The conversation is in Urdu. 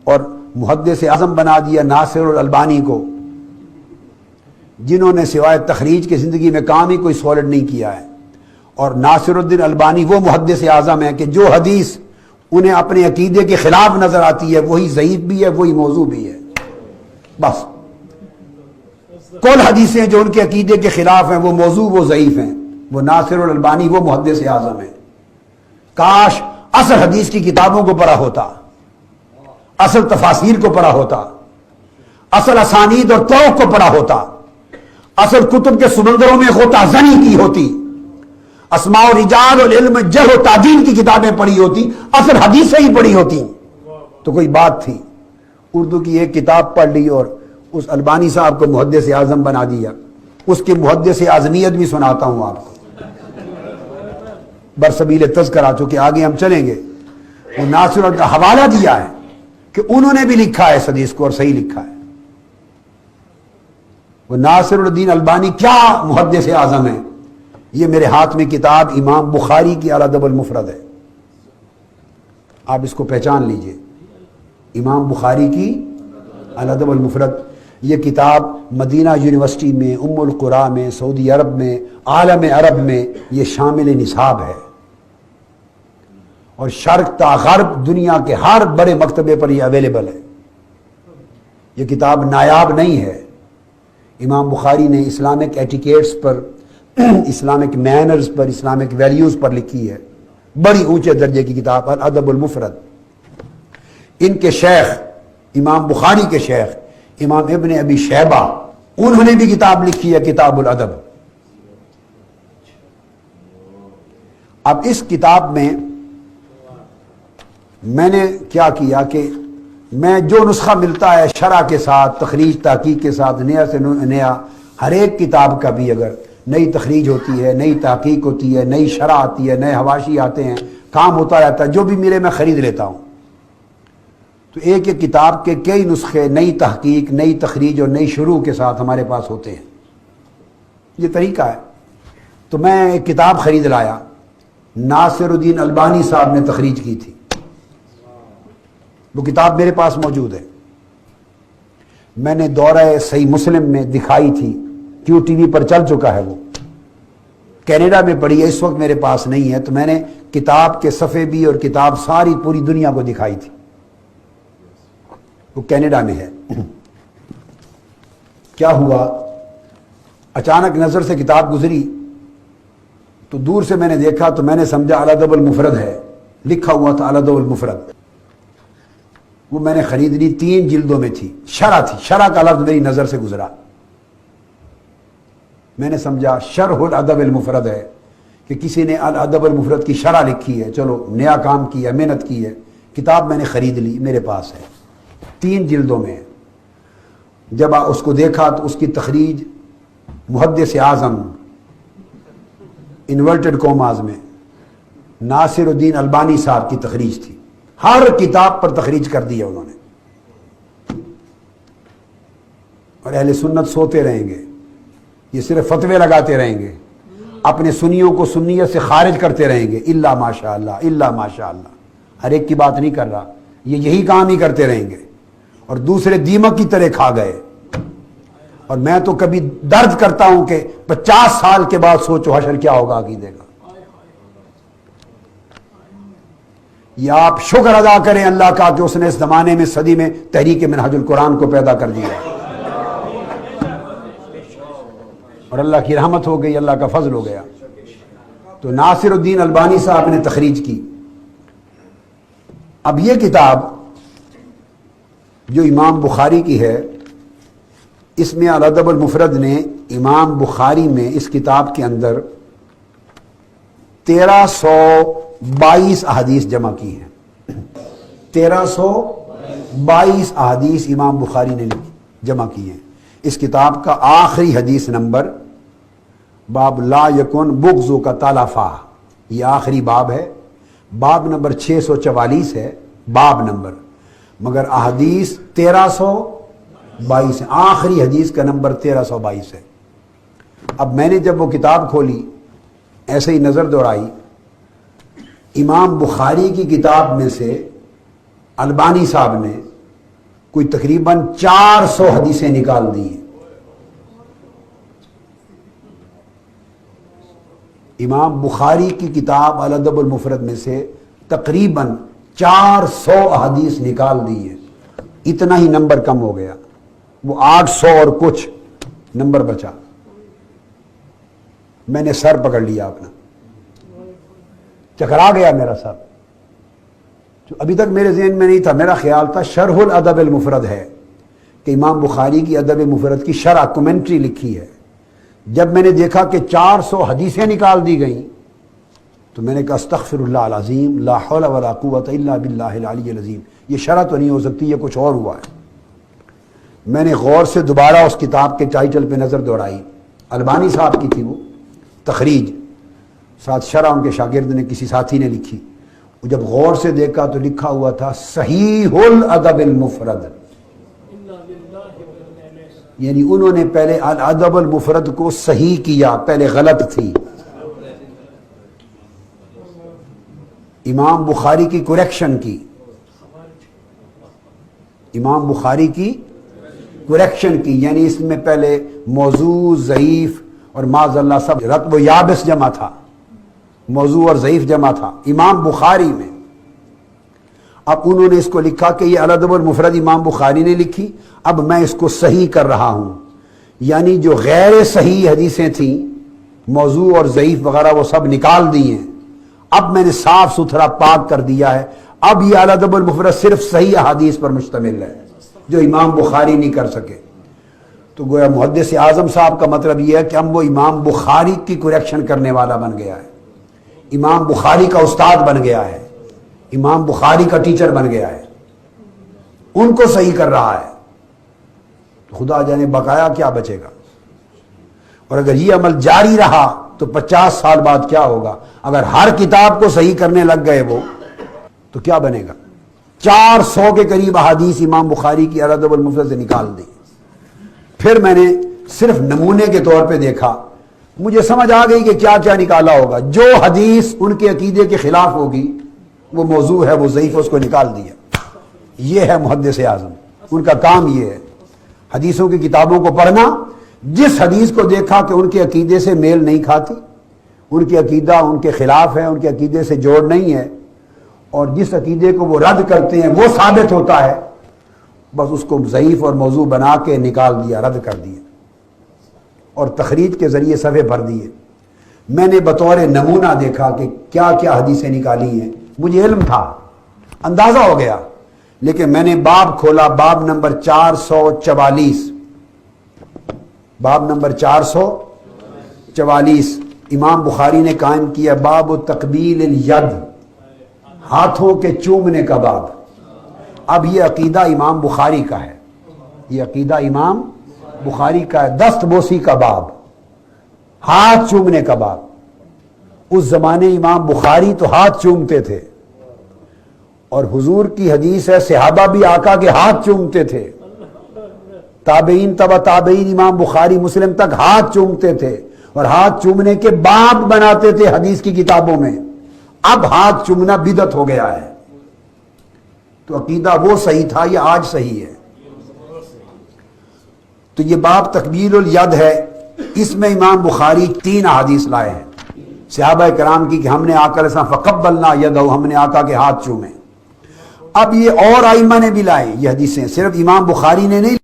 اور محدث اعظم بنا دیا ناصر الالبانی کو، جنہوں نے سوائے تخریج کی زندگی میں کام ہی کوئی سالڈ نہیں کیا ہے. اور ناصر الدین البانی وہ محدث اعظم ہیں کہ جو حدیث انہیں اپنے عقیدے کے خلاف نظر آتی ہے وہی ضعیف بھی ہے، وہی موضوع بھی ہے. بس کل حدیثیں جو ان کے عقیدے کے خلاف ہیں وہ موضوع، وہ ضعیف ہیں. وہ ناصر الالبانی وہ محدث اعظم ہیں. کاش اصل حدیث کی کتابوں کو پڑھا ہوتا، اصل تفاسیر کو پڑھا ہوتا، اصل اسانید اور طرق کو پڑھا ہوتا، اصل کتب کے سمندروں میں غوطہ زنی کی ہوتی، اسماء و رجال اور علم جرح و تعدیل کی کتابیں پڑھی ہوتی، اصل حدیثیں ہی پڑھی ہوتی تو کوئی بات تھی. اردو کی ایک کتاب پڑھ لی اور اس البانی صاحب کو محدث اعظم بنا دیا. اس کی محدث اعظمیت بھی سناتا ہوں آپ کو برسبیل تذکرہ، چونکہ آگے ہم چلیں گے. وہ ناصر کا حوالہ دیا ہے کہ انہوں نے بھی لکھا ہے اس حدیث کو اور صحیح لکھا ہے. وہ ناصر الدین البانی کیا محدث اعظم ہے. یہ میرے ہاتھ میں کتاب امام بخاری کی الادب المفرد ہے، آپ اس کو پہچان لیجئے. امام بخاری کی الادب المفرد، یہ کتاب مدینہ یونیورسٹی میں، ام القرا میں، سعودی عرب میں، عالم عرب میں یہ شامل نصاب ہے. اور شرق تا غرب دنیا کے ہر بڑے مکتبے پر یہ اویلیبل ہے. یہ کتاب نایاب نہیں ہے. امام بخاری نے اسلامک ایٹیکیٹس پر، اسلامک مینرز پر، اسلامک ویلیوز پر لکھی ہے. بڑی اونچے درجے کی کتاب الادب المفرد. ان کے شیخ امام بخاری کے شیخ امام ابن ابی شیبہ، انہوں نے بھی کتاب لکھی ہے کتاب الادب. اب اس کتاب میں نے کیا کیا کہ میں جو نسخہ ملتا ہے شرح کے ساتھ، تخریج تحقیق کے ساتھ، نیا سے نیا، ہر ایک کتاب کا بھی اگر نئی تخریج ہوتی ہے، نئی تحقیق ہوتی ہے، نئی شرح آتی ہے، نئے حواشی آتے ہیں، کام ہوتا رہتا ہے، جو بھی ملے میں خرید لیتا ہوں. تو ایک ایک کتاب کے کئی نسخے نئی تحقیق، نئی تخریج اور نئی شروع کے ساتھ ہمارے پاس ہوتے ہیں. یہ طریقہ ہے. تو میں ایک کتاب خرید لایا، ناصر الدین البانی صاحب نے تخریج کی تھی. وہ کتاب میرے پاس موجود ہے. میں نے دورہ صحیح مسلم میں دکھائی تھی، کیو ٹی وی پر چل چکا ہے. وہ کینیڈا میں پڑھی ہے، اس وقت میرے پاس نہیں ہے. تو میں نے کتاب کے صفحے بھی اور کتاب ساری پوری دنیا کو دکھائی تھی. وہ کینیڈا میں ہے. کیا ہوا، اچانک نظر سے کتاب گزری تو دور سے میں نے دیکھا تو میں نے سمجھا الادب المفرد ہے، لکھا ہوا تھا الادب المفرد. وہ میں نے خرید لی، 3 جلدوں میں تھی. شرح تھی، شرح کا لفظ میری نظر سے گزرا. میں نے سمجھا شرح الادب المفرد ہے کہ کسی نے الادب المفرد کی شرح لکھی ہے. چلو نیا کام کیا، محنت کی ہے. کتاب میں نے خرید لی، میرے پاس ہے، 3 جلدوں میں. جب اس کو دیکھا تو اس کی تخریج محدث اعظم انورٹڈ کوماز میں ناصر الدین البانی صاحب کی تخریج تھی. ہر کتاب پر تخریج کر دی ہے انہوں نے. اور اہل سنت سوتے رہیں گے، یہ صرف فتوے لگاتے رہیں گے، اپنے سنیوں کو سنیت سے خارج کرتے رہیں گے. الا ماشاء اللہ، الا ماشاء اللہ. ہر ایک کی بات نہیں کر رہا، یہ یہی کام ہی کرتے رہیں گے اور دوسرے دیمک کی طرح کھا گئے. اور میں تو کبھی درد کرتا ہوں کہ 50 سال کے بعد سوچو حشر کیا ہوگا عقیدے کا. یا آپ شکر ادا کریں اللہ کا کہ اس نے اس زمانے میں، صدی میں تحریک منہاج القرآن کو پیدا کر دیا اور اللہ کی رحمت ہو گئی، اللہ کا فضل ہو گیا. تو ناصر الدین البانی صاحب نے تخریج کی. اب یہ کتاب جو امام بخاری کی ہے، اس میں الادب المفرد نے امام بخاری میں اس کتاب کے اندر 1322 احادیث جمع کی ہیں. 1322 احادیث امام بخاری نے جمع کی ہیں. اس کتاب کا آخری حدیث نمبر باب لا یکن بغض کا تالافا، یہ آخری باب ہے. باب نمبر 644 ہے باب نمبر، مگر احادیث 1322 ہے. آخری حدیث کا نمبر 1322 ہے. اب میں نے جب وہ کتاب کھولی، ایسے ہی نظر دوڑائی، امام بخاری کی کتاب میں سے البانی صاحب نے کوئی تقریباً 400 حدیثیں نکال دی ہیں۔ امام بخاری کی کتاب الادب المفرد میں سے تقریباً 400 احادیث نکال دی ہیں۔ اتنا ہی نمبر کم ہو گیا، وہ 800 اور کچھ نمبر بچا۔ میں نے سر پکڑ لیا اپنا، چکرا گیا میرا سر، جو ابھی تک میرے ذہن میں نہیں تھا۔ میرا خیال تھا شرح الادب المفرد ہے کہ امام بخاری کی ادب مفرد کی شرح کمنٹری لکھی ہے۔ جب میں نے دیکھا کہ 400 حدیثیں نکال دی گئیں تو میں نے کہا استغفر اللہ العظیم لا حول ولا قوت الا باللہ العلی العظیم، یہ شرح تو نہیں ہو سکتی، یہ کچھ اور ہوا ہے۔ میں نے غور سے دوبارہ اس کتاب کے ٹائٹل پہ نظر دوڑائی، البانی صاحب کی تھی وہ تخریج، ساتھ شرح ان کے شاگرد نے کسی ساتھی نے لکھی۔ جب غور سے دیکھا تو لکھا ہوا تھا صحیح الادب المفرد، یعنی انہوں نے پہلے الادب المفرد کو صحیح کیا، پہلے غلط تھی۔ امام بخاری کی کریکشن کی، امام بخاری کی کریکشن کی، یعنی اس میں پہلے موضوع، ضعیف اور معاذ اللہ سب رطب و یابس جمع تھا، موضوع اور ضعیف جمع تھا امام بخاری میں۔ اب انہوں نے اس کو لکھا کہ یہ الادب المفرد امام بخاری نے لکھی، اب میں اس کو صحیح کر رہا ہوں، یعنی جو غیر صحیح حدیثیں تھیں، موضوع اور ضعیف وغیرہ، وہ سب نکال دی ہیں۔ اب میں نے صاف ستھرا پاک کر دیا ہے، اب یہ الادب المفرد صرف صحیح احادیث پر مشتمل ہے جو امام بخاری نہیں کر سکے۔ تو گویا محدث اعظم صاحب کا مطلب یہ ہے کہ اب وہ امام بخاری کی کریکشن کرنے والا بن گیا ہے، امام بخاری کا استاد بن گیا ہے، امام بخاری کا ٹیچر بن گیا ہے، ان کو صحیح کر رہا ہے۔ تو خدا جانے بقایا کیا بچے گا، اور اگر یہ عمل جاری رہا تو 50 سال بعد کیا ہوگا؟ اگر ہر کتاب کو صحیح کرنے لگ گئے وہ، تو کیا بنے گا؟ 400 کے قریب احادیث امام بخاری کی الادب المفرد سے نکال دی۔ پھر میں نے صرف نمونے کے طور پہ دیکھا، مجھے سمجھ آ گئی کہ کیا کیا نکالا ہوگا۔ جو حدیث ان کے عقیدے کے خلاف ہوگی وہ موضوع ہے، وہ ضعیف، اس کو نکال دیا۔ یہ ہے محدث اعظم، ان کا کام یہ ہے، حدیثوں کی کتابوں کو پڑھنا، جس حدیث کو دیکھا کہ ان کے عقیدے سے میل نہیں کھاتی، ان کے عقیدہ ان کے خلاف ہے، ان کے عقیدے سے جوڑ نہیں ہے، اور جس عقیدے کو وہ رد کرتے ہیں وہ ثابت ہوتا ہے، بس اس کو ضعیف اور موضوع بنا کے نکال دیا، رد کر دیا، اور تخریج کے ذریعے صفحے بھر دیے۔ میں نے بطور نمونہ دیکھا کہ کیا کیا حدیثیں نکالی ہیں، مجھے علم تھا، اندازہ ہو گیا، لیکن میں نے باب کھولا، باب نمبر 444، باب نمبر 444 امام بخاری نے قائم کیا، باب تقبیل الید، ہاتھوں کے چومنے کا باب۔ اب یہ عقیدہ امام بخاری کا ہے، یہ عقیدہ امام بخاری کا ہے، دست بوسی کا باب، ہاتھ چومنے کا باب۔ اس زمانے امام بخاری تو ہاتھ چومتے تھے، اور حضور کی حدیث ہے صحابہ بھی آقا کے ہاتھ چومتے تھے، تابعین تبع تابعین امام بخاری مسلم تک ہاتھ چومتے تھے، اور ہاتھ چومنے کے باب بناتے تھے حدیث کی کتابوں میں۔ اب ہاتھ چومنا بدعت ہو گیا ہے، تو عقیدہ وہ صحیح تھا، یہ آج صحیح ہے۔ تو یہ باب تقبیل الید ہے، اس میں امام بخاری 3 احادیث لائے ہیں صحابہ کرام کی کہ ہم نے آقا علیہ السلام فقبلنا یدہ، ہم نے آقا کے ہاتھ چومے۔ اب یہ اور ائمہ نے بھی لائے یہ حدیثیں، صرف امام بخاری نے نہیں